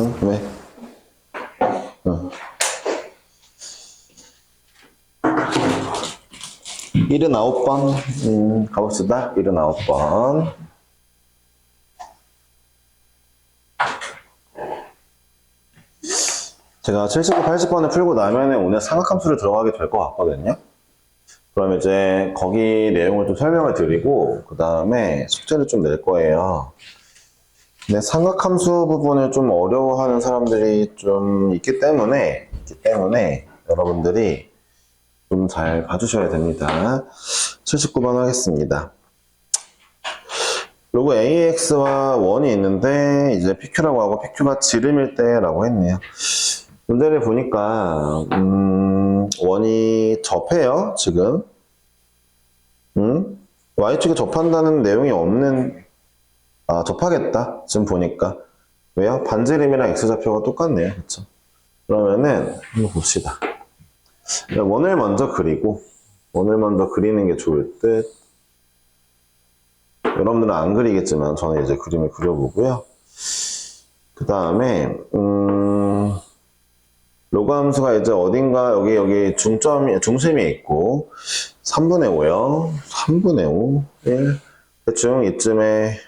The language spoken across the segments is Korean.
응? 왜? 응. 79번. 가봅시다. 79번. 제가 79, 80번을 풀고 나면은 오늘 삼각함수를 들어가게 될 것 같거든요. 그럼 이제 거기 내용을 좀 설명을 드리고, 그 다음에 숙제를 좀 낼 거예요. 근데 삼각함수 부분을 좀 어려워하는 사람들이 좀 있기 때문에 여러분들이 좀 잘 봐주셔야 됩니다. 79번 하겠습니다. 로그 AX와 원이 있는데 이제 PQ라고 하고 PQ가 지름일 때라고 했네요. 문제를 보니까 원이 접해요 지금. Y축에 접한다는 내용이 없는, 접하겠다 지금 보니까. 왜요? 반지름이랑 X좌표가 똑같네요. 그쵸? 그러면은 한번 봅시다. 원을 먼저 그리고, 원을 먼저 그리는 게 좋을 듯. 여러분들은 안 그리겠지만 저는 이제 그림을 그려보고요. 그 다음에 로그 함수가 이제 어딘가 여기 중심이 있고 3분의 5요. 3분의 5, 1. 대충 이쯤에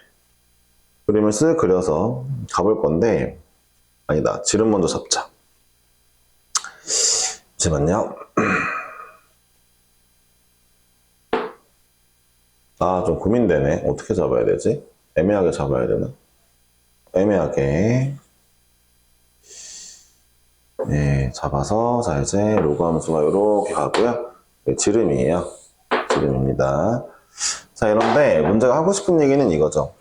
그림을 쓱 그려서 가볼 건데, 아니다. 지름 먼저 잡자. 잠시만요. 좀 고민되네. 어떻게 잡아야 되지? 애매하게 잡아야 되나? 애매하게. 네, 잡아서, 자, 이제 로그 함수가 이렇게 가고요. 네, 지름이에요. 지름입니다. 자, 이런데 문제가 하고 싶은 얘기는 이거죠.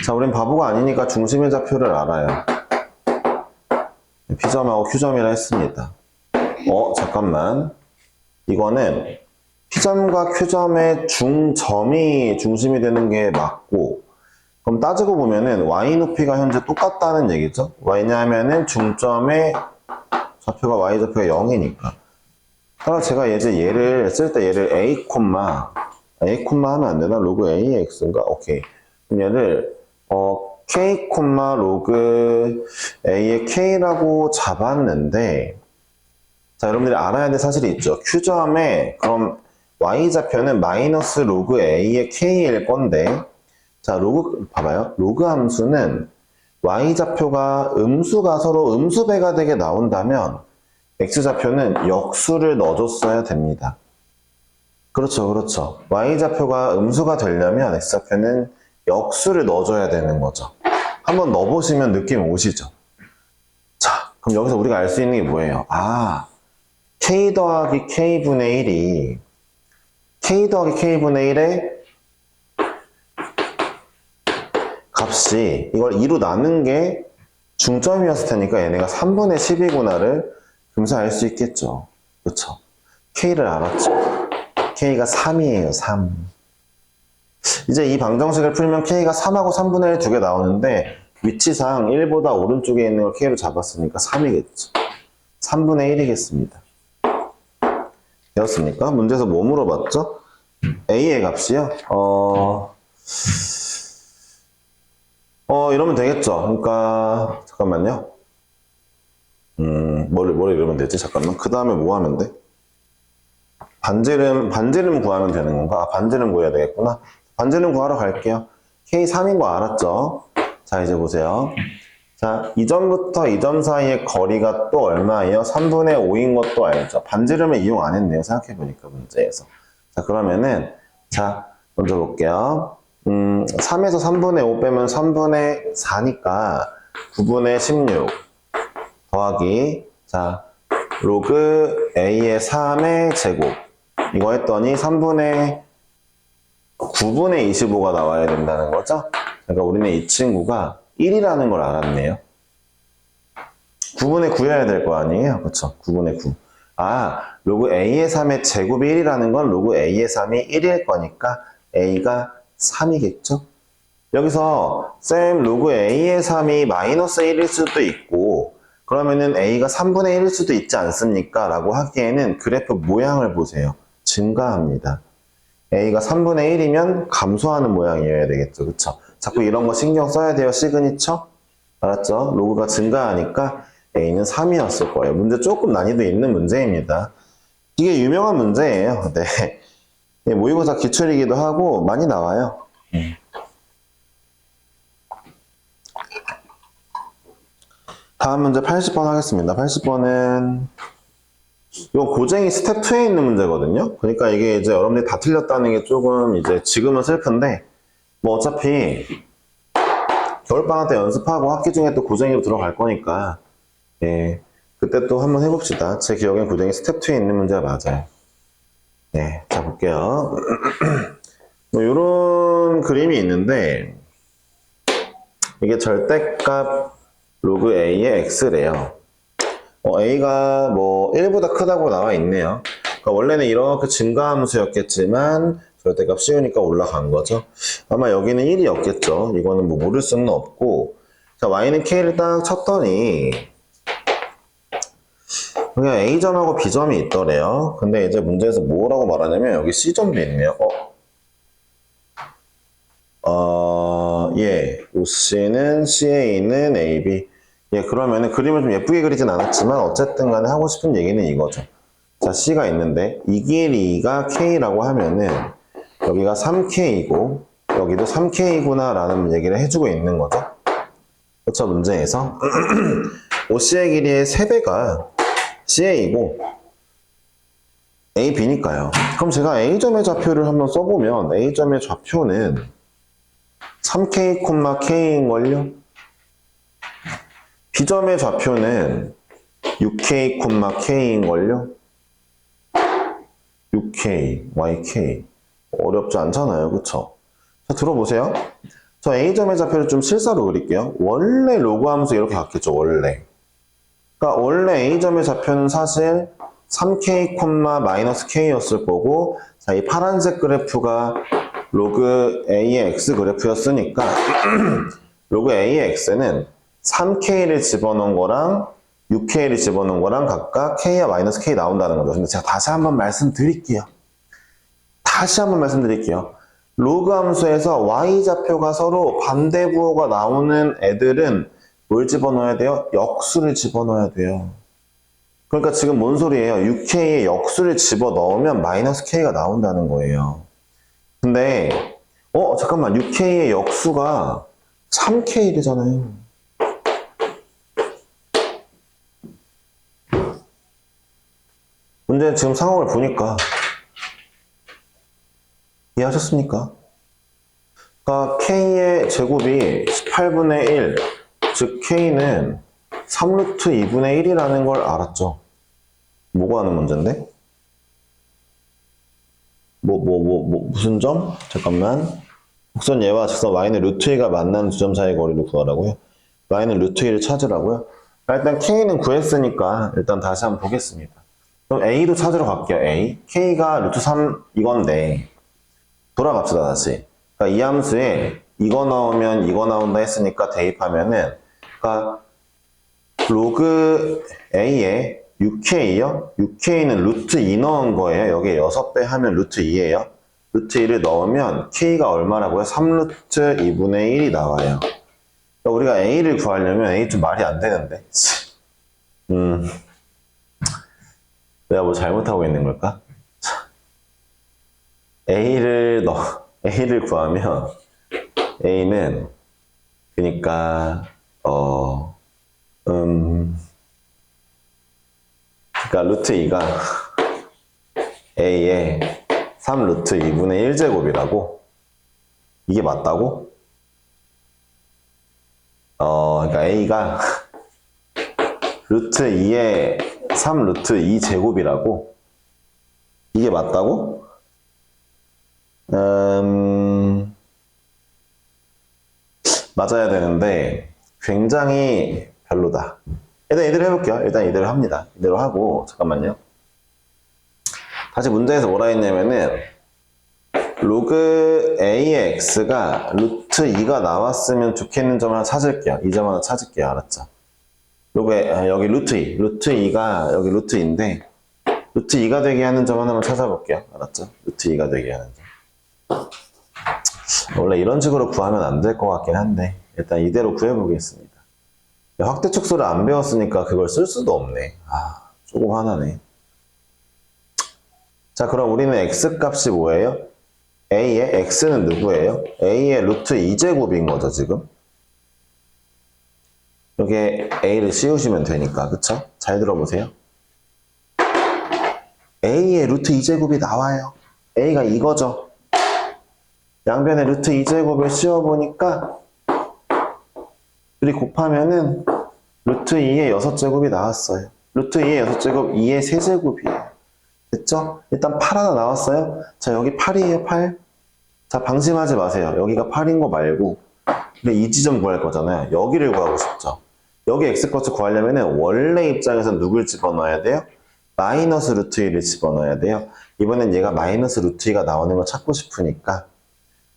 자, 우린 바보가 아니니까 중심의 좌표를 알아요. P점하고 Q점이라 했습니다. 잠깐만. 이거는 P점과 Q점의 중점이 중심이 되는 게 맞고, 그럼 따지고 보면은 Y 높이가 현재 똑같다는 얘기죠. 왜냐하면은 중점의 좌표가 Y 좌표가 0이니까. 따라서 제가 이제 얘를 쓸 때 얘를 A, 하면 안 되나? 로그 AX인가? 오케이. 그럼 얘를 K, 로그 A의 K라고 잡았는데, 자, 여러분들이 알아야 될 사실이 있죠. Q점에, 그럼 Y좌표는 마이너스 로그 A의 K일 건데, 자, 봐봐요. 로그 함수는 Y좌표가 음수가 서로 음수배가 되게 나온다면, X좌표는 역수를 넣어줬어야 됩니다. 그렇죠, 그렇죠. Y좌표가 음수가 되려면 X좌표는 역수를 넣어줘야 되는 거죠. 한번 넣어보시면 느낌 오시죠? 자, 그럼 여기서 우리가 알 수 있는 게 뭐예요? K 더하기 K분의 1이 K 더하기 K분의 1의 값이 이걸 2로 나눈 게 중점이었을 테니까 얘네가 3분의 10이구나를 금세 알 수 있겠죠. 그렇죠? K를 알았죠. K가 3이에요, 3. 이제 이 방정식을 풀면 K가 3하고 3분의 1 두 개 나오는데 위치상 1보다 오른쪽에 있는 걸 K로 잡았으니까 3이겠죠. 3분의 1이겠습니다. 되었습니까? 문제에서 뭐 물어봤죠? A의 값이요? 이러면 되겠죠. 그러니까 잠깐만요. 뭘 이러면 되지? 잠깐만. 그 다음에 뭐 하면 돼? 반지름 구하면 되는 건가? 반지름 구해야 되겠구나. 반지름 구하러 갈게요. K 3인 거 알았죠? 자, 이제 보세요. 자, 이 점부터 이 점 사이의 거리가 또 얼마예요? 3분의 5인 것도 알죠? 반지름을 이용 안 했네요. 생각해보니까 문제에서. 자, 그러면은, 자, 먼저 볼게요. 3에서 3분의 5 빼면 3분의 4니까 9분의 16 더하기, 자, 로그 A의 3의 제곱. 이거 했더니 3분의 9분의 25가 나와야 된다는 거죠? 그러니까 우리는 이 친구가 1이라는 걸 알았네요. 9분의 9여야 될 거 아니에요? 그쵸? 9분의 9. 로그 A의 3의 제곱이 1이라는 건 로그 A의 3이 1일 거니까 A가 3이겠죠? 여기서 쌤 로그 A의 3이 마이너스 1일 수도 있고 그러면은 A가 3분의 1일 수도 있지 않습니까? 라고 하기에는 그래프 모양을 보세요. 증가합니다. A가 3분의 1이면 감소하는 모양이어야 되겠죠. 그쵸? 자꾸 이런 거 신경 써야 돼요. 시그니처. 알았죠? 로그가 증가하니까 a는 3이었을 거예요. 문제 조금 난이도 있는 문제입니다. 이게 유명한 문제예요. 네. 모의고사 기출이기도 하고 많이 나와요. 다음 문제 80번 하겠습니다. 80번은 이건 고쟁이 스텝 2에 있는 문제거든요. 그러니까 이게 이제 여러분들이 다 틀렸다는 게 조금 이제 지금은 슬픈데 뭐 어차피 겨울방학 때 연습하고 학기 중에 또 고쟁이로 들어갈 거니까 예, 그때 또 한번 해봅시다. 제 기억엔 고쟁이 스텝 2에 있는 문제가 맞아요. 네, 자 볼게요. 뭐 요런 그림이 있는데 이게 절대값 로그 a의 x래요. a가 뭐 1보다 크다고 나와 있네요. 그러니까 원래는 이렇게 증가함수였겠지만 절대값 씌우니까 올라간 거죠. 아마 여기는 1이었겠죠. 이거는 뭐 모를 수는 없고. 자, y는 k를 딱 쳤더니 그냥 a점하고 b점이 있더래요. 근데 이제 문제에서 뭐라고 말하냐면 여기 c점도 있네요. 예, OC는 CA는 AB. 예, 그러면은 그림을 좀 예쁘게 그리진 않았지만 어쨌든 간에 하고 싶은 얘기는 이거죠. 자, C가 있는데 이 길이가 K라고 하면은 여기가 3K이고 여기도 3K구나 라는 얘기를 해주고 있는 거죠. 그렇죠, 문제에서. OC의 길이의 3배가 CA이고 AB니까요. 그럼 제가 A점의 좌표를 한번 써보면 A점의 좌표는 3K, K인걸요? B점의 좌표는 6K, K인걸요? 6K, YK. 어렵지 않잖아요. 그쵸? 자, 들어보세요. 저 A점의 좌표를 좀 실사로 그릴게요. 원래 로그 함수 이렇게 갔겠죠, 원래. 그러니까 원래 A점의 좌표는 사실 3K, K였을 거고, 자, 이 파란색 그래프가 로그 A의 X 그래프였으니까, 로그 A의 X는 3K를 집어넣은 거랑 6K를 집어넣은 거랑 각각 K와 마이너스 K 나온다는 거죠. 근데 제가 다시 한번 말씀드릴게요. 로그 함수에서 Y-좌표가 서로 반대 부호가 나오는 애들은 뭘 집어넣어야 돼요? 역수를 집어넣어야 돼요. 그러니까 지금 뭔 소리예요? 6K에 역수를 집어넣으면 마이너스 K가 나온다는 거예요. 근데 잠깐만 6K의 역수가 3K이잖아요. 문제는 지금 상황을 보니까 이해하셨습니까? 그러니까 K의 제곱이 18분의 1, 즉 K는 3루트 2분의 1이라는 걸 알았죠? 뭐가 하는 문제인데? 무슨 점? 잠깐만. 곡선 얘와 직선 y는 루트 2가 만나는 두 점 사이의 거리를 구하라고요? y는 루트 2를 찾으라고요? 일단 K는 구했으니까 일단 다시 한번 보겠습니다. 그럼 A도 찾으러 갈게요. A. K가 루트 3 이건데 돌아갑시다 다시. 그러니까 이 함수에 이거 나오면 이거 나온다 했으니까 대입하면은 그러니까 로그 A에 6K요? 6K는 루트 2 넣은 거예요. 여기에 6배 하면 루트 2예요. 루트 2를 넣으면 K가 얼마라고요? 3루트 2분의 1이 나와요. 그러니까 우리가 A를 구하려면 A 좀 말이 안 되는데. 내가 뭐 잘못하고 있는 걸까? A를 구하면 A는 그러니까 그러니까 루트 2가 A의 3루트 2분의 1제곱이라고? 이게 맞다고? 그러니까 A가 루트 2의 3루트 2제곱이라고? 이게 맞다고? 맞아야 되는데 굉장히 별로다. 일단 이대로 해볼게요. 일단 이대로 합니다. 이대로 하고 잠깐만요. 다시 문제에서 뭐라 했냐면은 로그 A의 X가 루트 2가 나왔으면 좋겠는 점 하나 찾을게요. 이 점 하나 찾을게요. 알았죠? 여기 루트 2가 여기 루트 2인데 루트 2가 되게 하는 점 하나만 찾아볼게요. 알았죠? 루트 2가 되게 하는 점. 원래 이런 식으로 구하면 안 될 것 같긴 한데 일단 이대로 구해보겠습니다. 확대 축소를 안 배웠으니까 그걸 쓸 수도 없네. 아, 조금 화나네. 자, 그럼 우리는 x 값이 뭐예요? a의 x는 누구예요? a의 루트 2제곱인 거죠, 지금. 여기에 a를 씌우시면 되니까, 그쵸? 잘 들어보세요. a의 루트 2제곱이 나와요. a가 이거죠. 양변에 루트 2제곱을 씌워보니까 둘이 곱하면은 루트 2의 6제곱이 나왔어요. 루트 2의 6제곱 2의 3제곱이에요. 됐죠? 일단 8 하나 나왔어요. 자, 여기 8이에요, 8. 자, 방심하지 마세요. 여기가 8인 거 말고. 근데 이 지점 구할 거잖아요. 여기를 구하고 싶죠. 여기 x값을 구하려면은 원래 입장에서 누굴 집어넣어야 돼요? 마이너스 루트 2를 집어넣어야 돼요. 이번엔 얘가 마이너스 루트 2가 나오는 걸 찾고 싶으니까.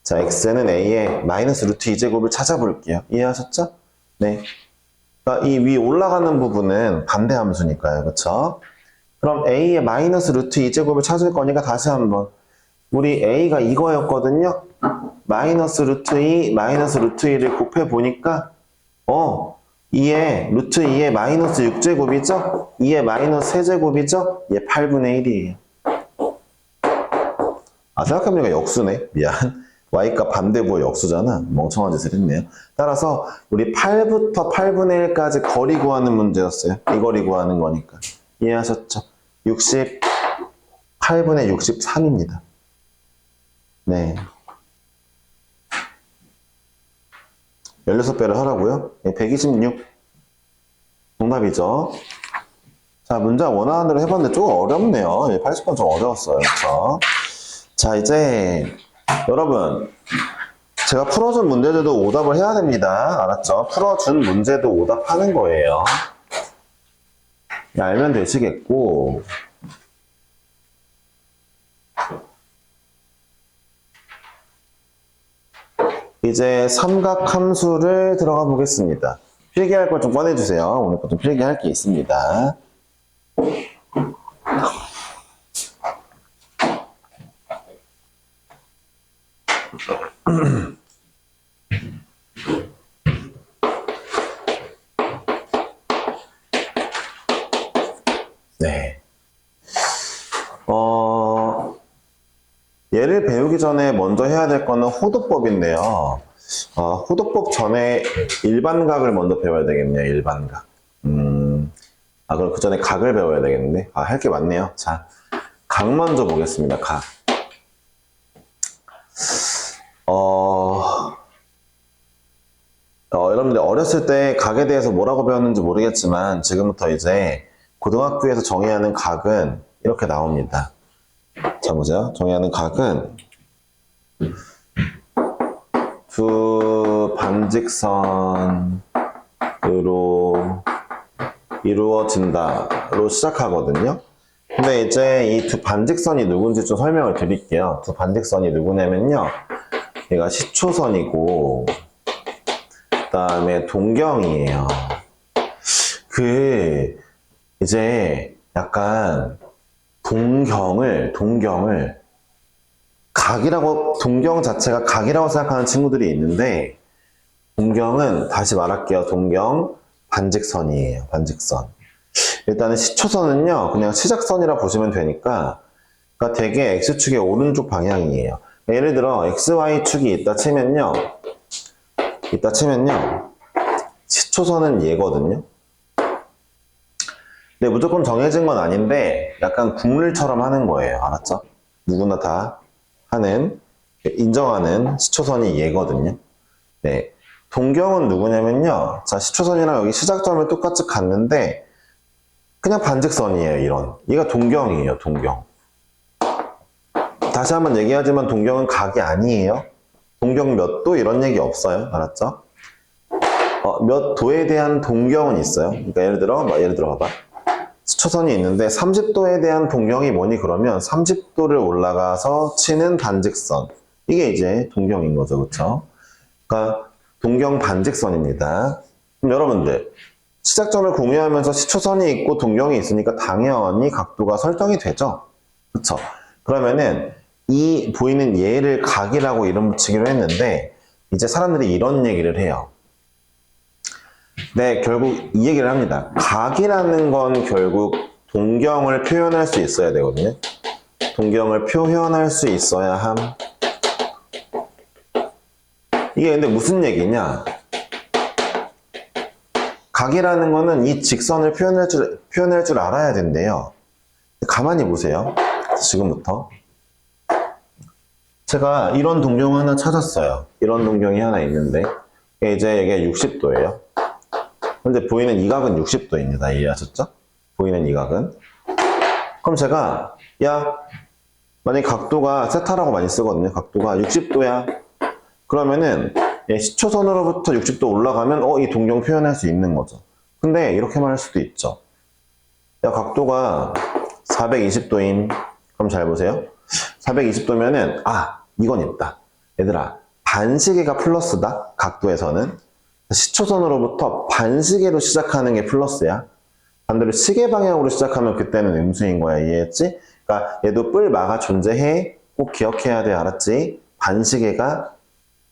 자, x는 a의 마이너스 루트 2제곱을 찾아볼게요. 이해하셨죠? 네. 그러니까 이 위 올라가는 부분은 반대 함수니까요. 그쵸? 그럼 a의 마이너스 루트 2제곱을 찾을 거니까 다시 한번. 우리 a가 이거였거든요. 마이너스 루트 2, 마이너스 루트 2를 곱해보니까 2의 루트 2의 마이너스 6제곱이죠? 2의 마이너스 3제곱이죠? 얘 8분의 1이에요. 아, 생각해보니까 역수네. 미안. y값 반대부호 역수잖아. 멍청한 짓을 했네요. 따라서 우리 8부터 8분의 1까지 거리 구하는 문제였어요. 이 거리 구하는 거니까. 이해하셨죠? 68분의 63입니다. 네. 16배를 하라고요? 126. 정답이죠. 자, 문제 원하는 대로 해봤는데 조금 어렵네요. 80번 좀 어려웠어요. 그렇죠? 자, 이제 여러분, 제가 풀어준 문제들도 오답을 해야 됩니다. 알았죠? 풀어준 문제도 오답하는 거예요. 알면 되시겠고. 이제 삼각함수를 들어가 보겠습니다. 필기할 걸 좀 꺼내주세요. 오늘 거 좀 필기할 게 있습니다. 네. 얘를 배우기 전에 먼저 해야 될 거는 호도법인데요. 호도법 전에 일반각을 먼저 배워야 되겠네요. 일반각. 그럼 그 전에 각을 배워야 되겠는데. 할 게 많네요. 자, 각 먼저 보겠습니다. 각. 여러분들 어렸을 때 각에 대해서 뭐라고 배웠는지 모르겠지만 지금부터 이제 고등학교에서 정의하는 각은 이렇게 나옵니다. 자, 보세요. 정의하는 각은 두 반직선으로 이루어진다로 시작하거든요. 근데 이제 이 두 반직선이 누군지 좀 설명을 드릴게요. 두 반직선이 누구냐면요. 얘가 시초선이고 그 다음에 동경이에요. 이제 약간 동경을 각이라고, 동경 자체가 각이라고 생각하는 친구들이 있는데, 동경은 다시 말할게요. 동경 반직선이에요. 반직선. 일단은 시초선은요, 그냥 시작선이라 보시면 되니까, 그러니까 되게 x축의 오른쪽 방향이에요. 예를 들어 xy축이 있다 치면요, 시초선은 얘거든요. 근데 무조건 정해진 건 아닌데 약간 국룰처럼 하는 거예요. 알았죠? 누구나 다 인정하는 시초선이 얘거든요. 네. 동경은 누구냐면요. 자, 시초선이랑 여기 시작점을 똑같이 갔는데 그냥 반직선이에요. 이런. 얘가 동경이에요. 동경. 다시 한번 얘기하지만 동경은 각이 아니에요. 동경 몇 도 이런 얘기 없어요. 알았죠? 몇 도에 대한 동경은 있어요. 그러니까 예를 들어 봐봐. 시초선이 있는데 30도에 대한 동경이 뭐니 그러면 30도를 올라가서 치는 반직선. 이게 이제 동경인 거죠. 그렇죠? 그러니까 동경 반직선입니다. 그럼 여러분들 시작점을 공유하면서 시초선이 있고 동경이 있으니까 당연히 각도가 설정이 되죠. 그렇죠? 그러면은 이 보이는 얘를 각이라고 이름 붙이기로 했는데 이제 사람들이 이런 얘기를 해요. 네, 결국 이 얘기를 합니다. 각이라는 건 결국 동경을 표현할 수 있어야 되거든요. 동경을 표현할 수 있어야 함. 이게 근데 무슨 얘기냐? 각이라는 거는 이 직선을 표현할 줄 알아야 된대요. 가만히 보세요. 지금부터. 제가 이런 동경 하나 찾았어요. 이런 동경이 하나 있는데, 이제 이게 60도예요. 근데 보이는 이 각은 60도입니다. 이해하셨죠? 보이는 이 각은. 그럼 제가, 야, 만약에 각도가 세타라고 많이 쓰거든요. 각도가 60도야. 그러면은, 시초선으로부터 60도 올라가면, 이 동경 표현할 수 있는 거죠. 근데 이렇게 말할 수도 있죠. 야, 각도가 420도임. 그럼 잘 보세요. 420도면은, 이건 있다. 얘들아, 반시계가 플러스다. 각도에서는. 시초선으로부터 반시계로 시작하는 게 플러스야. 반대로 시계 방향으로 시작하면 그때는 음수인 거야. 이해했지? 그러니까 얘도 뿔마가 존재해. 꼭 기억해야 돼. 알았지? 반시계가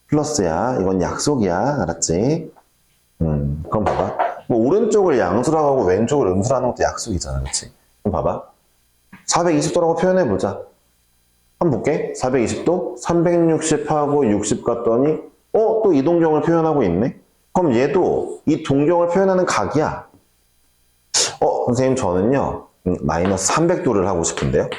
플러스야. 이건 약속이야. 알았지? 그럼 봐봐. 뭐 오른쪽을 양수라고 하고 왼쪽을 음수라는 것도 약속이잖아. 그렇지? 그럼 봐봐. 420도라고 표현해보자. 한번 볼게. 420도, 360하고 60 갔더니 또 이 동경을 표현하고 있네? 그럼 얘도 이 동경을 표현하는 각이야. 선생님 저는요 마이너스 300도를 하고 싶은데요.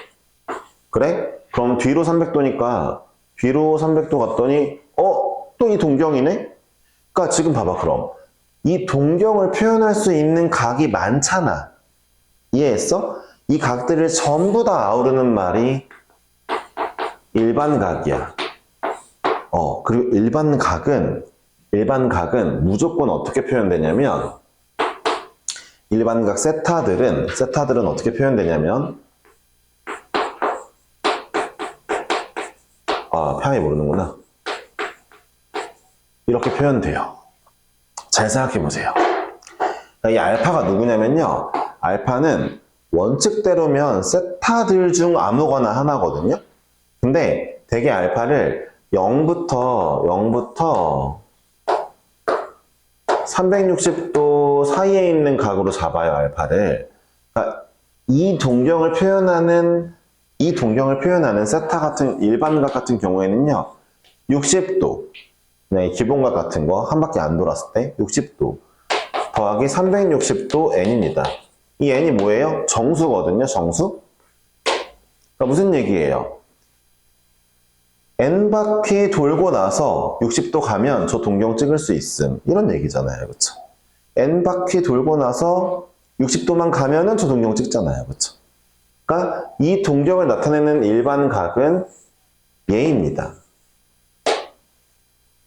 그래? 그럼 뒤로 300도니까 뒤로 300도 갔더니 또 이 동경이네? 그러니까 지금 봐봐. 그럼 이 동경을 표현할 수 있는 각이 많잖아. 이해했어? 이 각들을 전부 다 아우르는 말이 일반각이야. 그리고 일반각은 무조건 어떻게 표현되냐면, 일반각 세타들은 어떻게 표현되냐면, 평이 모르는구나. 이렇게 표현돼요. 잘 생각해 보세요. 이 알파가 누구냐면요. 알파는 원칙대로면 세타들 중 아무거나 하나거든요. 근데 되게 알파를 0부터 360도 사이에 있는 각으로 잡아요, 알파를. 그러니까 이 동경을 표현하는 세타 같은 일반각 같은 경우에는요, 60도, 네, 기본각 같은 거 한 바퀴 안 돌았을 때 60도 더하기 360도 n입니다. 이 n이 뭐예요? 정수거든요, 정수. 그러니까 무슨 얘기예요? n바퀴 돌고 나서 60도 가면 저 동경 찍을 수 있음. 이런 얘기잖아요. 그쵸? n바퀴 돌고 나서 60도만 가면은 저 동경 찍잖아요. 그쵸? 그러니까 이 동경을 나타내는 일반각은 얘입니다.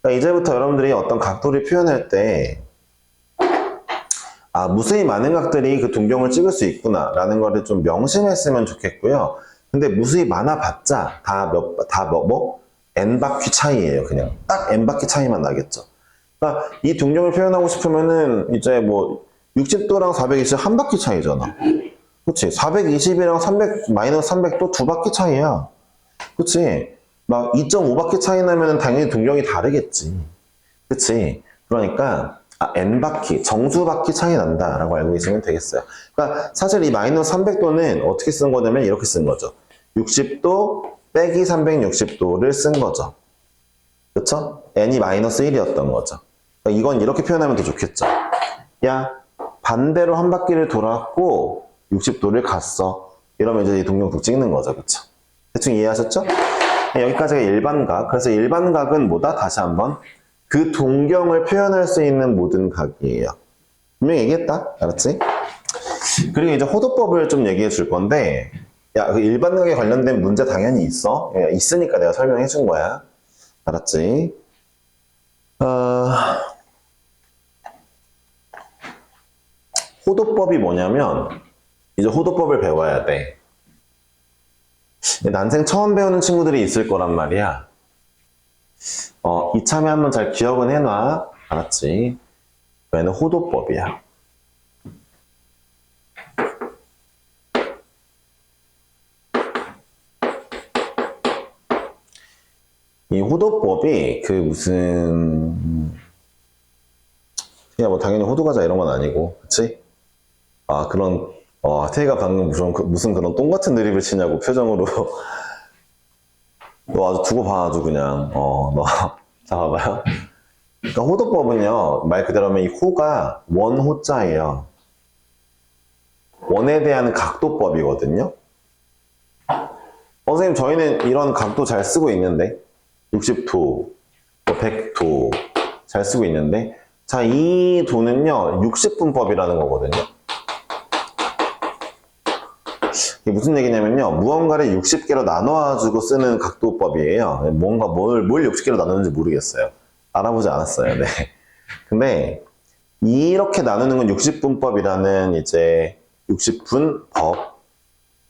그러니까 이제부터 여러분들이 어떤 각도를 표현할 때 무수히 많은 각들이 그 동경을 찍을 수 있구나 라는 거를 좀 명심했으면 좋겠고요. 근데 무수히 많아봤자 n바퀴 차이예요. 그냥 딱 n바퀴 차이만 나겠죠. 그러니까 이 동경을 표현하고 싶으면은 이제 뭐 60도랑 420 한 바퀴 차이잖아. 그치? 420이랑 300 마이너스 300도 두 바퀴 차이야. 그치? 막 2.5바퀴 차이 나면은 당연히 동경이 다르겠지. 그치? 그러니까 n바퀴, 정수바퀴 차이 난다라고 알고 계시면 되겠어요. 그러니까 사실 이 마이너스 300도는 어떻게 쓴 거냐면 이렇게 쓴 거죠. 60도 빼기 360도를 쓴 거죠. 그쵸? n이 마이너스 1이었던 거죠. 그러니까 이건 이렇게 표현하면 더 좋겠죠. 야, 반대로 한 바퀴를 돌았고 60도를 갔어. 이러면 이제 이 동경도 찍는 거죠. 그쵸? 대충 이해하셨죠? 여기까지가 일반각. 그래서 일반각은 뭐다? 다시 한번. 그 동경을 표현할 수 있는 모든 각이에요. 분명히 얘기했다. 알았지? 그리고 이제 호도법을 좀 얘기해 줄 건데, 그 일반각에 관련된 문제 당연히 있어. 있으니까 내가 설명해 준 거야. 알았지? 호도법이 뭐냐면, 이제 호도법을 배워야 돼. 난생 처음 배우는 친구들이 있을 거란 말이야. 이참에 한번 잘 기억은 해놔. 알았지? 얘는 호도법이야. 이 호도법이 그냥 뭐 당연히 호두과자 이런 건 아니고, 그치? 아, 태희가 방금 무슨 그런 똥 같은 드립을 치냐고 표정으로. 너 아주 두고 봐, 아주 그냥. 너. 자, 봐봐요. 그러니까 호도법은요, 말 그대로 하면 이 호가 원호자예요. 원에 대한 각도법이거든요. 선생님, 저희는 이런 각도 잘 쓰고 있는데, 60도, 100도 잘 쓰고 있는데, 자, 이 도는요, 60분법이라는 거거든요. 이게 무슨 얘기냐면요, 무언가를 60개로 나눠가지고 쓰는 각도법이에요. 뭘 60개로 나누는지 모르겠어요. 알아보지 않았어요. 네. 근데, 이렇게 나누는 건 60분법이라는 이제 60분 법,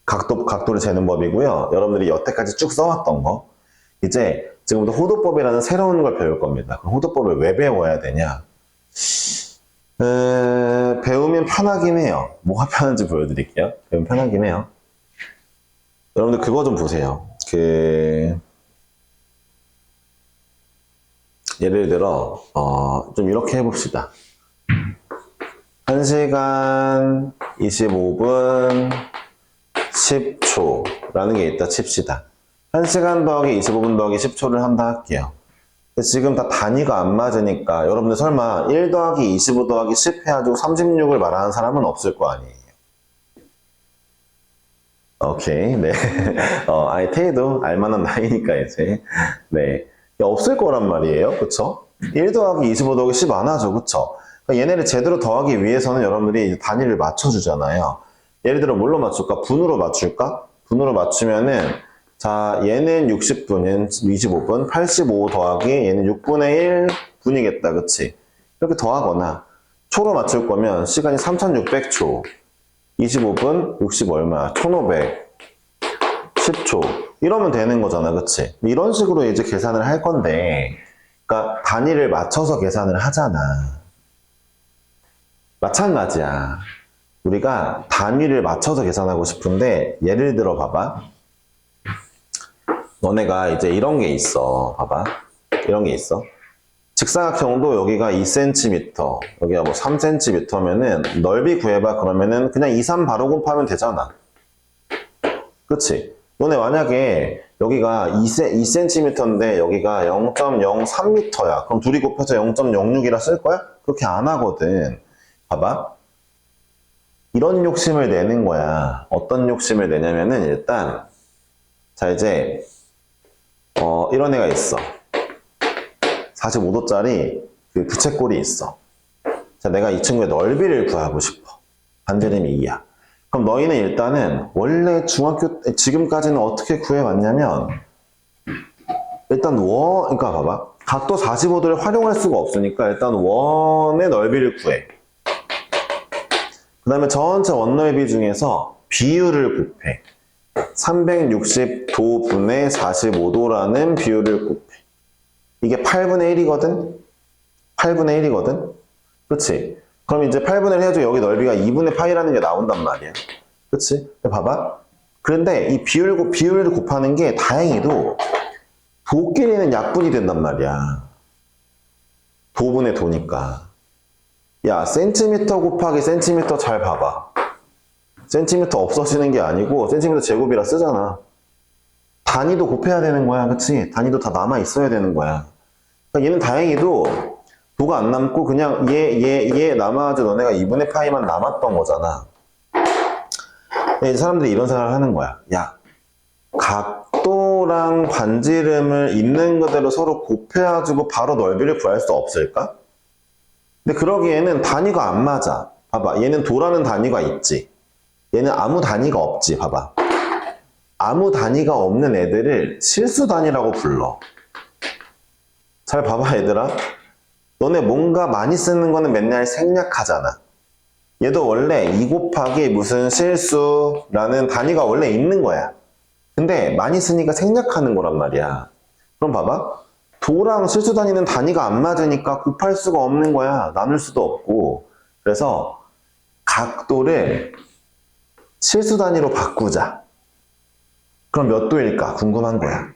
각도를 재는 법이고요. 여러분들이 여태까지 쭉 써왔던 거. 이제 지금부터 호도법이라는 새로운 걸 배울 겁니다. 그럼 호도법을 왜 배워야 되냐? 배우면 편하긴 해요. 뭐가 편한지 보여드릴게요. 배우면 편하긴 해요. 여러분들 그거 좀 보세요. 예를 들어 좀 이렇게 해봅시다. 1시간 25분 10초라는 게 있다 칩시다. 1시간 더하기 25분 더하기 10초를 한다 할게요. 근데 지금 다 단위가 안 맞으니까 여러분들 설마 1 더하기 25 더하기 10 해가지고 36을 말하는 사람은 없을 거 아니에요. 오케이, 네. 아니, 태희도 알만한 나이니까 이제. 네. 없을 거란 말이에요. 그쵸? 1 더하기 25 더하기 10 안 하죠. 그쵸? 그러니까 얘네를 제대로 더하기 위해서는 여러분들이 단위를 맞춰주잖아요. 예를 들어 뭘로 맞출까? 분으로 맞출까? 분으로 맞추면은 자 얘는 60분, 얘는 25분, 85 더하기 얘는 6분의 1분이겠다. 그치? 이렇게 더하거나 초로 맞출 거면 시간이 3600초 25분 60 얼마? 1500 10초 이러면 되는 거잖아. 그치? 이런 식으로 이제 계산을 할 건데 그러니까 단위를 맞춰서 계산을 하잖아. 마찬가지야. 우리가 단위를 맞춰서 계산하고 싶은데 예를 들어 봐봐. 너네가 이제 이런 게 있어. 봐봐. 이런 게 있어. 직사각형도 여기가 2cm, 여기가 뭐 3cm면은 넓이 구해봐. 그러면은 그냥 2, 3 바로 곱하면 되잖아. 그치? 너네 만약에 여기가 2cm인데 여기가 0.03m야. 그럼 둘이 곱해서 0.06이라 쓸 거야? 그렇게 안 하거든. 봐봐. 이런 욕심을 내는 거야. 어떤 욕심을 내냐면은 일단 자 이제 이런 애가 있어. 45도짜리 그 부채꼴이 있어. 자 내가 이 친구의 넓이를 구하고 싶어. 반지름이 2야. 그럼 너희는 일단은 원래 중학교 때 지금까지는 어떻게 구해왔냐면 일단 그러니까 봐봐. 각도 45도를 활용할 수가 없으니까 일단 원의 넓이를 구해. 그 다음에 전체 원넓이 중에서 비율을 곱해. 360도분의 45도라는 비율을 곱해. 이게 8분의 1이거든? 8분의 1이거든? 그치? 그럼 이제 8분의 1 해가지고 여기 넓이가 2분의 파이라는 게 나온단 말이야. 그치? 봐봐. 그런데 이 비율을 곱하는 게 다행히도 도끼리는 약분이 된단 말이야. 도분의 도니까. 야, 센티미터 곱하기 센티미터 잘 봐봐. 센티미터 없어지는 게 아니고 센티미터 제곱이라 쓰잖아. 단위도 곱해야 되는 거야. 그치? 단위도 다 남아 있어야 되는 거야. 그러니까 얘는 다행히도 도가 안 남고 그냥 얘 남아가지고 너네가 2분의 파이만 남았던 거잖아. 근데 사람들이 이런 생각을 하는 거야. 야, 각도랑 반지름을 있는 그대로 서로 곱해가지고 바로 넓이를 구할 수 없을까? 근데 그러기에는 단위가 안 맞아. 봐봐. 얘는 도라는 단위가 있지. 얘는 아무 단위가 없지. 봐봐. 아무 단위가 없는 애들을 실수 단위라고 불러. 잘 봐봐 얘들아. 너네 뭔가 많이 쓰는 거는 맨날 생략하잖아. 얘도 원래 2 곱하기 무슨 실수라는 단위가 원래 있는 거야. 근데 많이 쓰니까 생략하는 거란 말이야. 그럼 봐봐. 도랑 실수 단위는 단위가 안 맞으니까 곱할 수가 없는 거야. 나눌 수도 없고. 그래서 각도를 실수 단위로 바꾸자. 그럼 몇 도일까? 궁금한 거야.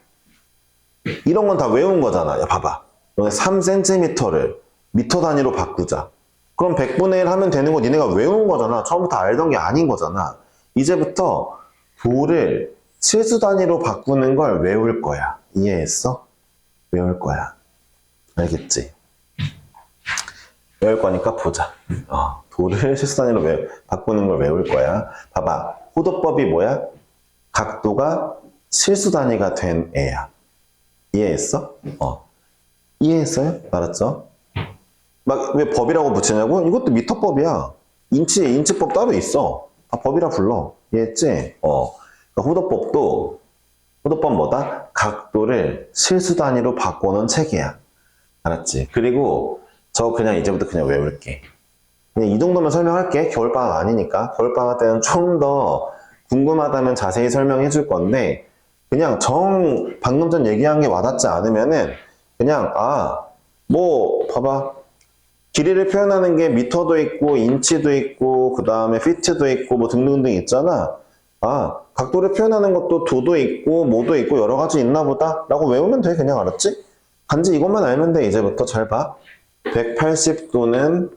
이런 건 다 외운 거잖아. 야, 봐봐. 너네 3cm를 미터 단위로 바꾸자. 그럼 100분의 1 하면 되는 거 니네가 외운 거잖아. 처음부터 알던 게 아닌 거잖아. 이제부터 도를 실수 단위로 바꾸는 걸 외울 거야. 이해했어? 외울 거야. 알겠지? 외울 거니까 보자. 도를 실수 단위로 바꾸는 걸 외울 거야. 봐봐. 호도법이 뭐야? 각도가 실수 단위가 된 애야. 이해했어? 이해했어요? 알았죠? 막 왜 법이라고 붙이냐고? 이것도 미터법이야. 인치법 따로 있어. 다 법이라 불러. 이해했지? 그러니까 호도법 뭐다? 각도를 실수 단위로 바꿔놓은 책이야. 알았지? 그리고 저 그냥 이제부터 그냥 외울게. 그냥 이 정도만 설명할게. 겨울방학 아니니까. 겨울방학 때는 좀 더 궁금하다면 자세히 설명해 줄 건데, 그냥 방금 전 얘기한 게 와닿지 않으면은, 그냥, 봐봐. 길이를 표현하는 게 미터도 있고, 인치도 있고, 그 다음에 피트도 있고, 뭐 등등등 있잖아. 각도를 표현하는 것도 도도 있고, 모도 있고, 여러 가지 있나 보다? 라고 외우면 돼. 그냥 알았지? 단지 이것만 알면 돼. 이제부터 잘 봐. 180도는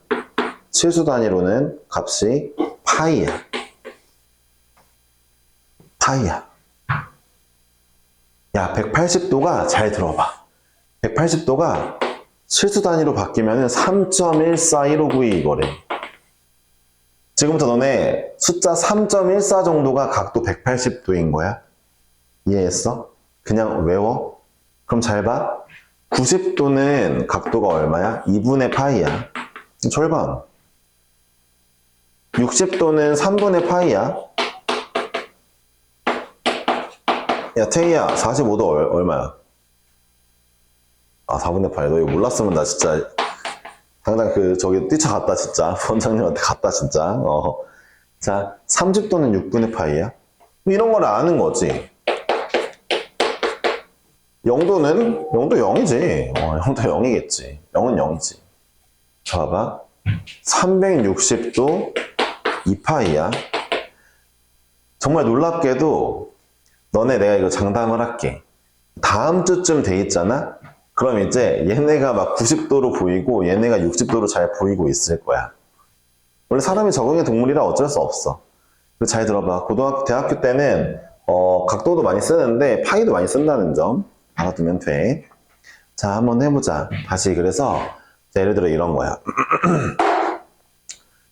실수 단위로는 값이 파이야. 야, 180도가 잘 들어봐. 180도가 실수 단위로 바뀌면 3.141592 이거래. 지금부터 너네 숫자 3.14 정도가 각도 180도인 거야. 이해했어? 그냥 외워. 그럼 잘 봐. 90도는 각도가 얼마야? 2분의 파이야. 절반. 60도는 3분의 파이야. 야, 태희야, 45도 얼마야? 4분의 8. 너 이거 몰랐으면 나 진짜 당장 저기 뛰쳐갔다, 진짜. 원장님한테 갔다, 진짜. 자, 30도는 6분의 파이야. 이런 걸 아는 거지. 0도는 0이지. 0도 0이겠지. 0은 0이지. 봐봐. 360도 2파이야. 정말 놀랍게도 너네 내가 이거 장담을 할게. 다음 주쯤 돼 있잖아? 그럼 이제 얘네가 막 90도로 보이고 얘네가 60도로 잘 보이고 있을 거야. 원래 사람이 적응의 동물이라 어쩔 수 없어. 잘 들어봐. 대학교 때는 각도도 많이 쓰는데 파이도 많이 쓴다는 점 알아두면 돼. 자, 한번 해보자. 다시 그래서 예를 들어 이런 거야.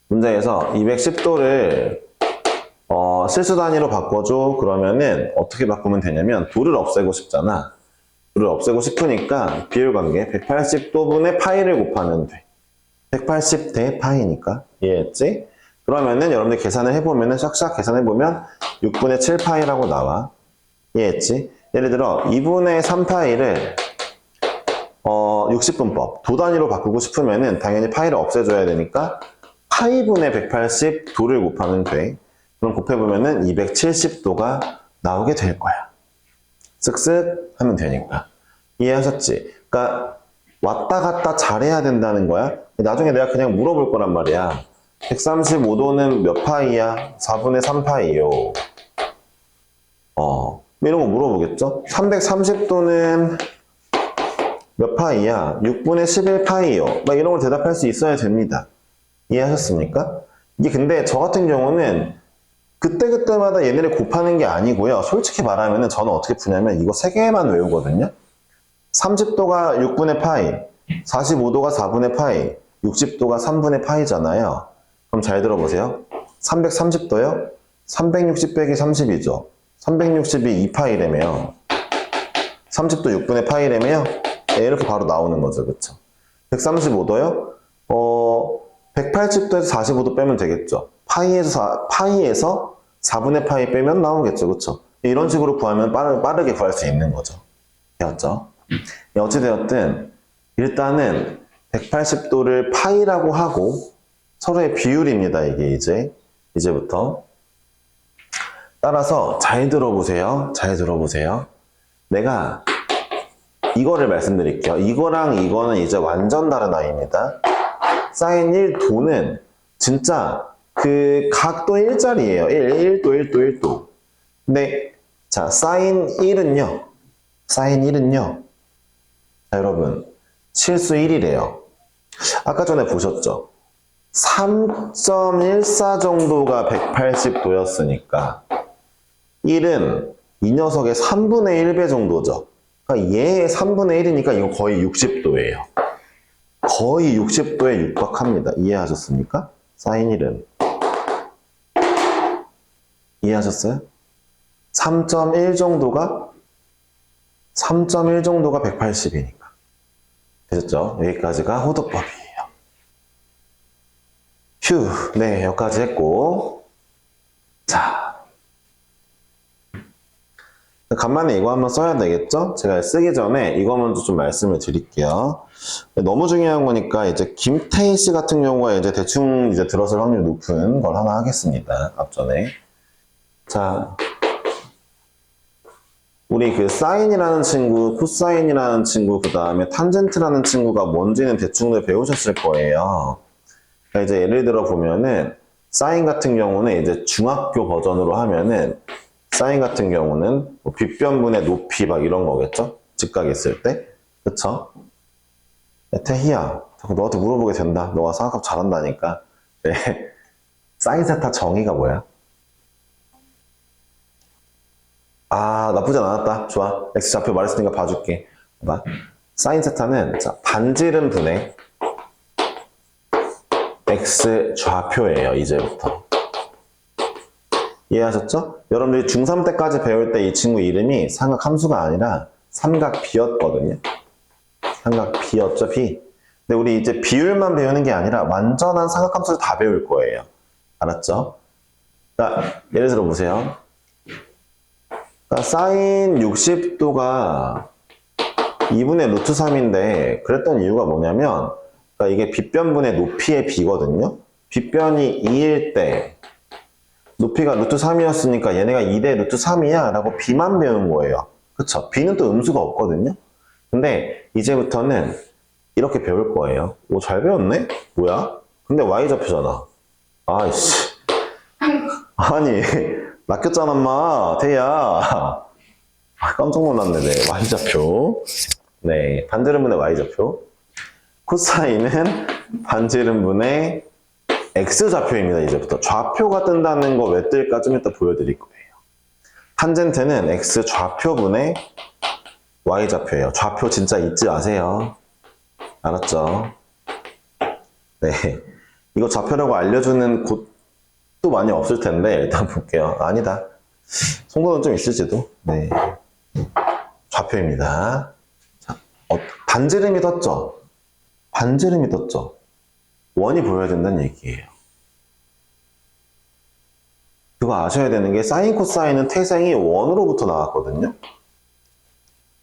문제에서 210도를 실수 단위로 바꿔줘. 그러면은 어떻게 바꾸면 되냐면 도를 없애고 싶잖아. 도를 없애고 싶으니까 비율관계 180도분의 파이를 곱하면 돼. 180 대 파이니까. 이해했지? 그러면은 여러분들 계산을 해보면은 샥샥 계산해보면 6분의 7 파이라고 나와. 이해했지? 예를 들어 2분의 3 파이를 60분법 도 단위로 바꾸고 싶으면은 당연히 파이를 없애줘야 되니까 파이분의 180 도를 곱하면 돼. 그럼 곱해보면은 270도가 나오게 될 거야. 쓱쓱 하면 되니까. 이해하셨지? 그러니까 왔다 갔다 잘해야 된다는 거야. 나중에 내가 그냥 물어볼 거란 말이야. 135도는 몇 파이야? 4분의 3 파이요. 이런 거 물어보겠죠? 330도는 몇 파이야? 6분의 11 파이요. 막 이런 걸 대답할 수 있어야 됩니다. 이해하셨습니까? 이게 근데 저 같은 경우는 그때그때마다 얘네를 곱하는 게 아니고요. 솔직히 말하면 저는 어떻게 푸냐면 이거 3개만 외우거든요. 30도가 6분의 파이, 45도가 4분의 파이, 60도가 3분의 파이잖아요. 그럼 잘 들어보세요. 330도요? 360 빼기 30이죠. 360이 2파이래매요. 30도 6분의 파이래매요. 이렇게 바로 나오는 거죠. 그쵸? 135도요? 180도에서 45도 빼면 되겠죠. 파이에서 4분의 파이 빼면 나오겠죠. 그쵸? 이런 식으로 구하면 빠르게 구할 수 있는 거죠. 되었죠? 어찌되었든 일단은 180도를 파이라고 하고 서로의 비율입니다. 이게 이제부터. 따라서 잘 들어보세요. 잘 들어보세요. 내가 이거를 말씀드릴게요. 이거랑 이거는 이제 완전 다른 아이입니다. 사인 1도는 진짜 그 각도 1짜리예요. 1도. 근데 자, 사인 1은요. 자, 여러분 실수 1이래요. 아까 전에 보셨죠? 3.14 정도가 180도였으니까 1은 이 녀석의 3분의 1배 정도죠. 그러니까 얘의 3분의 1이니까 이거 거의 60도예요. 거의 60도에 육박합니다. 이해하셨습니까? 사인 1은. 이해하셨어요? 3.1 정도가 180이니까. 되셨죠? 여기까지가 호도법이에요. 휴, 네, 여기까지 했고. 자. 간만에 이거 한번 써야 되겠죠? 제가 쓰기 전에 이거 먼저 좀 말씀을 드릴게요. 너무 중요한 거니까 이제 김태희 씨 같은 경우가 이제 대충 이제 들었을 확률이 높은 걸 하나 하겠습니다. 앞전에. 자. 우리 그 사인이라는 친구, 코사인이라는 친구, 그 다음에 탄젠트라는 친구가 뭔지는 대충 배우셨을 거예요. 그러니까 이제 예를 들어 보면은 사인 같은 경우는 이제 중학교 버전으로 하면은 사인 같은 경우는 뭐 빗변분의 높이 막 이런 거겠죠? 직각 있을 때. 그쵸? 야, 태희야, 자꾸 너한테 물어보게 된다. 너가 상학합 잘한다니까. 네. 사인 세타 정의가 뭐야? 아, 나쁘지 않았다. 좋아. X좌표 말했으니까 봐줄게. 봐봐. 사인 세타는 자, 반지름 분의 X좌표예요. 이제부터. 이해하셨죠? 여러분들이 중3 때까지 배울 때 이 친구 이름이 삼각 함수가 아니라 삼각 비였거든요. 삼각 비였죠, 비. 근데 우리 이제 비율만 배우는 게 아니라 완전한 삼각 함수를 다 배울 거예요. 알았죠? 자, 예를 들어 보세요. 그러니까 사인 60도가 2분의 루트 3인데 그랬던 이유가 뭐냐면 그러니까 이게 빗변분의 높이의 비거든요. 빗변이 2일 때 높이가 루트 3이었으니까 얘네가 2대 루트 3이야 라고 비만 배운 거예요. 그쵸? 비는 또 음수가 없거든요. 근데 이제부터는 이렇게 배울 거예요. 오, 잘 배웠네? 뭐야? 근데 Y좌표잖아. 아이씨. 아니, 낚였잖아, 엄마. 태희야. 아, 깜짝 놀랐네, 네. Y좌표. 네. 반지름분의 Y좌표. 코사인은 반지름분의 X좌표입니다, 이제부터. 좌표가 뜬다는 거 왜 뜰까 좀 이따 보여드릴 거예요. 탄젠트는 X좌표분의 Y좌표예요. 좌표 진짜 잊지 마세요. 알았죠? 네. 이거 좌표라고 알려주는 곳도 많이 없을 텐데, 일단 볼게요. 아니다. 송도는 좀 있을지도. 네. 좌표입니다. 자, 반지름이 떴죠? 반지름이 떴죠? 원이 보여야 된다는 얘기예요. 그거 아셔야 되는 게 사인 코사인은 태생이 원으로부터 나왔거든요.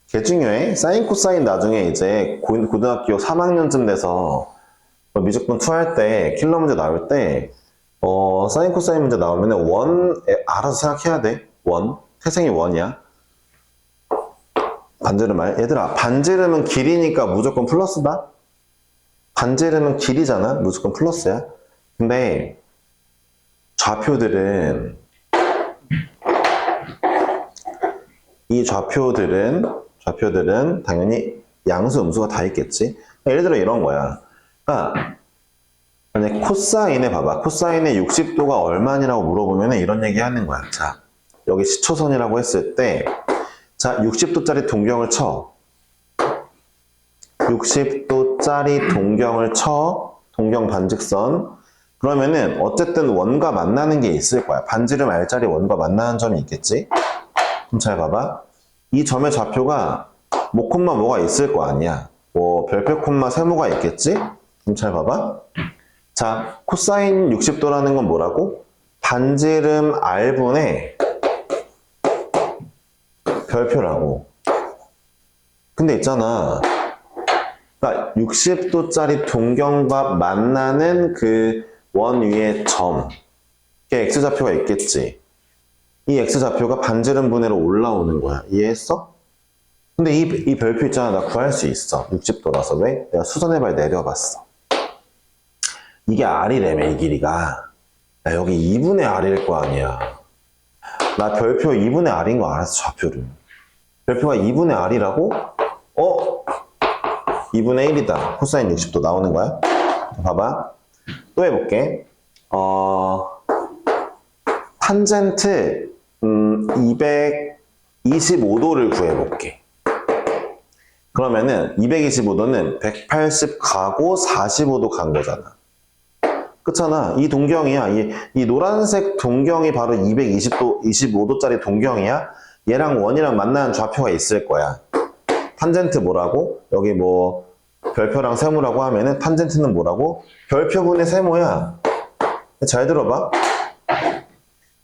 개 중요해. 사인 코사인 나중에 이제 고등학교 3학년쯤 돼서 미적분 2 할 때 킬러 문제 나올 때 사인 코사인 문제 나오면 원 알아서 생각해야 돼. 원. 태생이 원이야. 반지름 얘들아, 반지름은 길이니까 무조건 플러스다. 반지름은 길이잖아. 무조건 플러스야. 근데 좌표들은 이 좌표들은 당연히 양수 음수가 다 있겠지. 예를 들어 이런 거야. 그러니까 만약 코사인에 봐봐. 코사인의 60도가 얼마냐라고 물어보면 이런 얘기 하는 거야. 자, 여기 시초선이라고 했을 때 자, 60도짜리 동경을 쳐. 60도짜리 동경을 쳐. 동경 반직선. 그러면은 어쨌든 원과 만나는 게 있을 거야. 반지름 R자리 원과 만나는 점이 있겠지? 그럼 잘 봐봐. 이 점의 좌표가 뭐 콤마 뭐가 있을 거 아니야. 뭐 별표 콤마 세모가 있겠지? 그럼 잘 봐봐. 자, 코사인 60도라는 건 뭐라고? 반지름 R분의 별표라고. 근데 있잖아. 그러니까 60도짜리 동경과 만나는 그 원 위의 점. 이게 X좌표가 있겠지. 이 X좌표가 반지름 분해로 올라오는 거야. 이해했어? 근데 이 별표 있잖아. 나 구할 수 있어. 60도라서. 왜? 내가 수선해발 내려봤어. 이게 R이래며, 이 길이가. 야, 여기 2분의 R일 거 아니야. 나 별표 2분의 R인 거 알았어, 좌표를. 별표가 2분의 R이라고? 2분의 1이다. 코사인 60도 나오는 거야? 봐봐. 또 해볼게. 탄젠트 225도를 구해볼게. 그러면은 225도는 180 가고 45도 간 거잖아. 그렇잖아. 이 동경이야. 이 노란색 동경이 바로 220도, 25도짜리 동경이야. 얘랑 원이랑 만나는 좌표가 있을 거야. 탄젠트 뭐라고? 여기 뭐 별표랑 세모라고 하면은 탄젠트는 뭐라고? 별표분의 세모야. 잘 들어봐.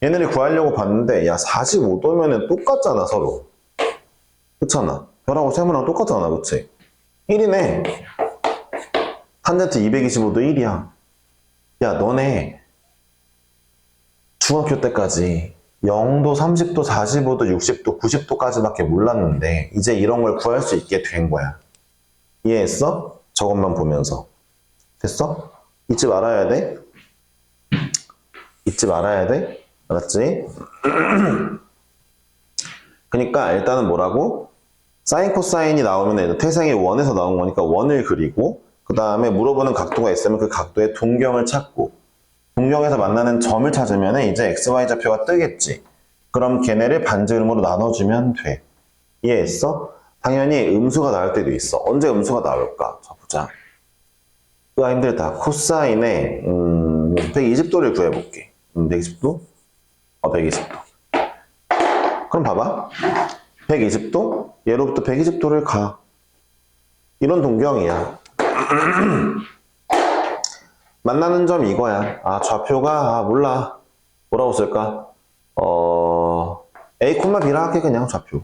얘네를 구하려고 봤는데 야 45도면은 똑같잖아 서로. 그렇잖아. 별하고 세모랑 똑같잖아. 그치? 1이네. 탄젠트 225도 1이야. 야 너네 중학교 때까지 0도, 30도, 45도, 60도, 90도까지밖에 몰랐는데 이제 이런 걸 구할 수 있게 된 거야. 이해했어? 저것만 보면서. 됐어? 잊지 말아야 돼. 잊지 말아야 돼. 알았지? 그러니까 일단은 뭐라고? 사인 코사인이 나오면 태생이 원에서 나온 거니까 원을 그리고 그 다음에 물어보는 각도가 있으면 그 각도의 동경을 찾고 동경에서 만나는 점을 찾으면 이제 XY 좌표가 뜨겠지. 그럼 걔네를 반지름으로 나눠주면 돼. 이해했어? 당연히 음수가 나올 때도 있어. 언제 음수가 나올까? 자, 보자. 그거 힘들다. 코사인의 120도를 구해볼게. 120도? 120도. 그럼 봐봐. 120도? 얘로부터 120도를 가. 이런 동경이야. 만나는 점 이거야. 아, 좌표가, 몰라. 뭐라고 쓸까? A, B라 할게, 그냥 좌표.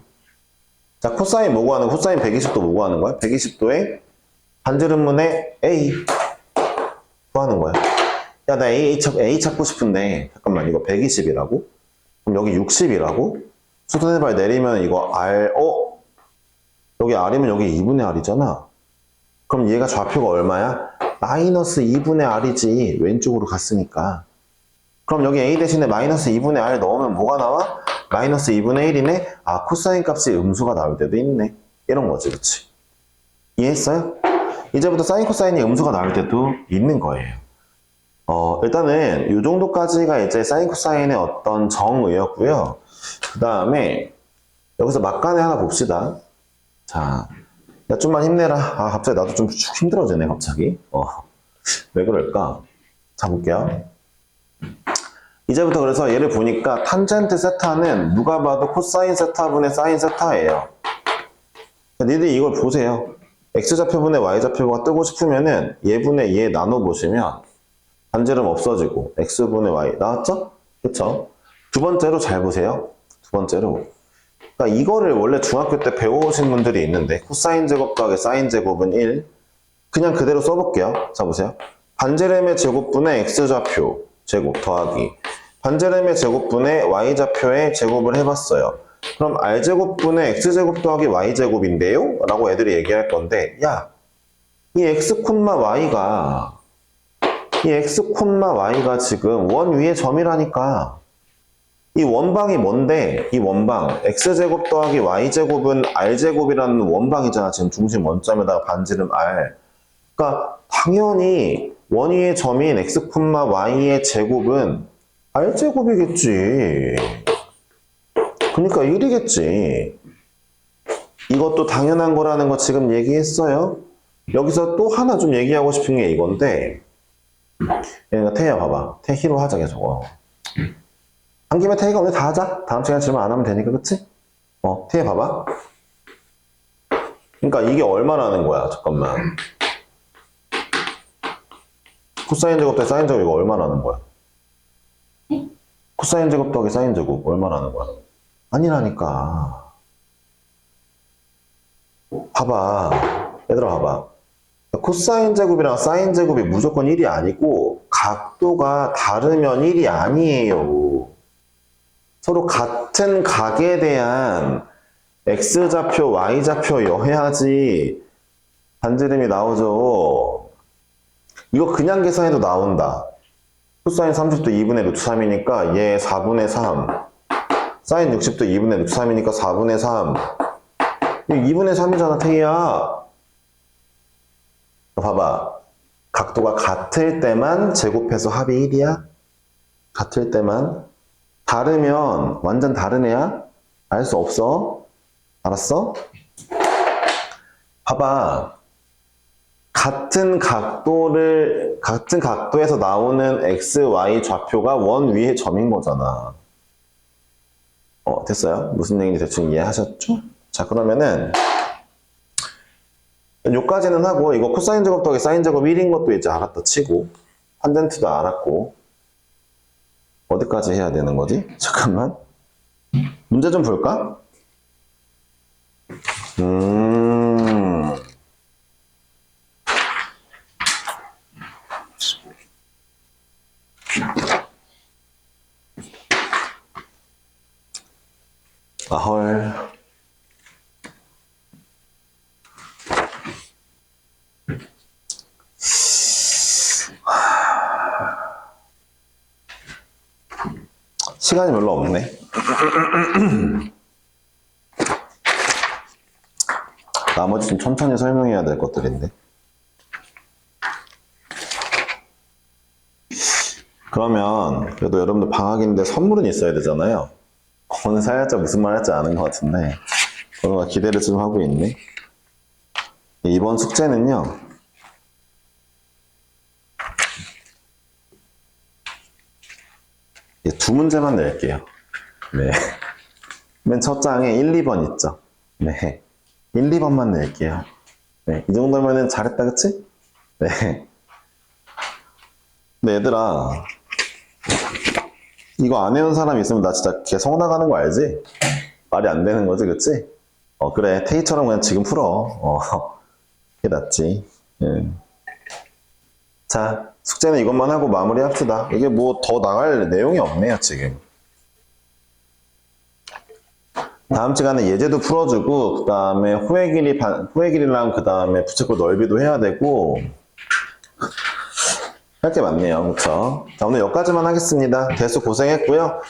자, 코사인 뭐 구하는, 코사인 120도 뭐 구하는 거야? 120도에 반지름문의 A 구하는 거야. 야, 나 A 찾고 싶은데, 잠깐만, 이거 120이라고? 그럼 여기 60이라고? 수선해발 내리면 이거 R, 여기 R이면 여기 2분의 R이잖아. 그럼 얘가 좌표가 얼마야? 마이너스 2분의 R이지. 왼쪽으로 갔으니까. 그럼 여기 A 대신에 마이너스 2분의 R 넣으면 뭐가 나와? 마이너스 2분의 1이네? 아, 코사인 값이 음수가 나올 때도 있네. 이런 거지, 그치? 이해했어요? 이제부터 사인 코사인이 음수가 나올 때도 있는 거예요. 일단은 이 정도까지가 이제 사인 코사인의 어떤 정의였고요. 그 다음에 여기서 막간에 하나 봅시다. 자, 야, 좀만 힘내라. 아, 갑자기 나도 좀 힘들어지네, 갑자기. 왜 그럴까? 자, 볼게요. 이제부터 그래서 얘를 보니까 탄젠트 세타는 누가 봐도 코사인 세타분의 사인 세타예요. 자, 니들이 이걸 보세요. X좌표분의 Y좌표가 뜨고 싶으면은 얘분의 얘 나눠보시면 반지름 없어지고 X분의 Y 나왔죠? 그쵸? 두 번째로 잘 보세요. 두 번째로. 그러니까 이거를 원래 중학교 때 배워오신 분들이 있는데 코사인 제곱 더하기 사인 제곱은 1. 그냥 그대로 써볼게요. 자, 보세요. 반지름의 제곱분의 X좌표 제곱 더하기 반지름의 제곱분의 Y좌표의 제곱을 해봤어요. 그럼 R제곱분의 X제곱 더하기 Y제곱인데요? 라고 애들이 얘기할 건데 야, 이 X, Y가 이 X, Y가 지금 원 위에 점이라니까. 이 원방이 뭔데? 이 원방 X제곱 더하기 Y제곱은 R제곱이라는 원방이잖아. 지금 중심 원점에다가 반지름 R. 그러니까 당연히 원 위의 점인 X, Y의 제곱은 R제곱이겠지. 그러니까 1이겠지. 이것도 당연한 거라는 거 지금 얘기했어요. 여기서 또 하나 좀 얘기하고 싶은 게 이건데 얘가 태희야 봐봐. 태희로 하자 계속. 한 김에 태희가 오늘 다 하자. 다음 시간에 질문 안 하면 되니까, 그치? 태희 봐봐. 그러니까 이게 얼마라는 거야? 잠깐만. 코사인 제곱 더하기 사인 제곱 이거 얼마라는 거야? 코사인 제곱 더하기 사인 제곱 얼마라는 거야? 아니라니까. 봐봐. 얘들아 봐봐. 코사인 제곱이랑 사인 제곱이 무조건 1이 아니고 각도가 다르면 1이 아니에요. 서로 같은 각에 대한 X좌표, Y좌표여야지 반지름이 나오죠. 이거 그냥 계산해도 나온다. 코사인 30도 2분의 루트 3이니까 얘 4분의 3. 사인 60도 2분의 루트 3이니까 4분의 3. 이거 2분의 3이잖아, 태희야. 봐봐. 각도가 같을 때만 제곱해서 합이 1이야? 같을 때만. 다르면 완전 다른 애야? 알 수 없어. 알았어? 봐봐. 같은 각도에서 나오는 x, y 좌표가 원 위의 점인 거잖아. 됐어요? 무슨 얘기인지 대충 이해하셨죠? 자, 그러면은 요까지는 하고, 이거 코사인 제곱 더하기 사인 제곱 1인 것도 이제 알았다 치고, 탄젠트도 알았고, 어디까지 해야 되는 거지? 잠깐만. 문제 좀 볼까? 아, 헐. 시간이 별로 없네. 나머지 좀 천천히 설명해야 될 것들인데. 그러면 그래도 여러분들 방학인데 선물은 있어야 되잖아요. 오늘 살짝 무슨 말 할지 아는 것 같은데 오늘 기대를 좀 하고 있네. 이번 숙제는요. 두 문제만 낼게요. 네. 맨 첫 장에 1, 2번 있죠. 네. 1, 2번만 낼게요. 네. 이 정도면은 잘했다, 그치? 네. 근데 얘들아, 이거 안 해온 사람 있으면 나 진짜 개성 나가는 거 알지? 말이 안 되는 거지, 그치? 그래. 테이처럼 그냥 지금 풀어. 그게 낫지. 자, 숙제는 이것만 하고 마무리 합시다. 이게 뭐 더 나갈 내용이 없네요, 지금. 다음 시간에 예제도 풀어주고, 그 다음에 호의 길이랑 그 다음에 부채꼴 넓이도 해야 되고, 할 게 많네요. 그쵸? 자, 오늘 여기까지만 하겠습니다. 대수 고생했고요.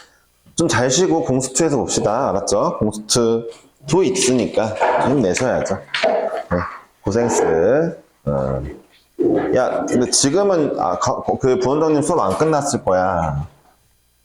좀 잘 쉬고 공수투에서 봅시다. 알았죠? 공수투도 있으니까 힘내셔야죠. 네, 고생했어. 야, 근데 지금은 그 부원장님 수업 안 끝났을 거야.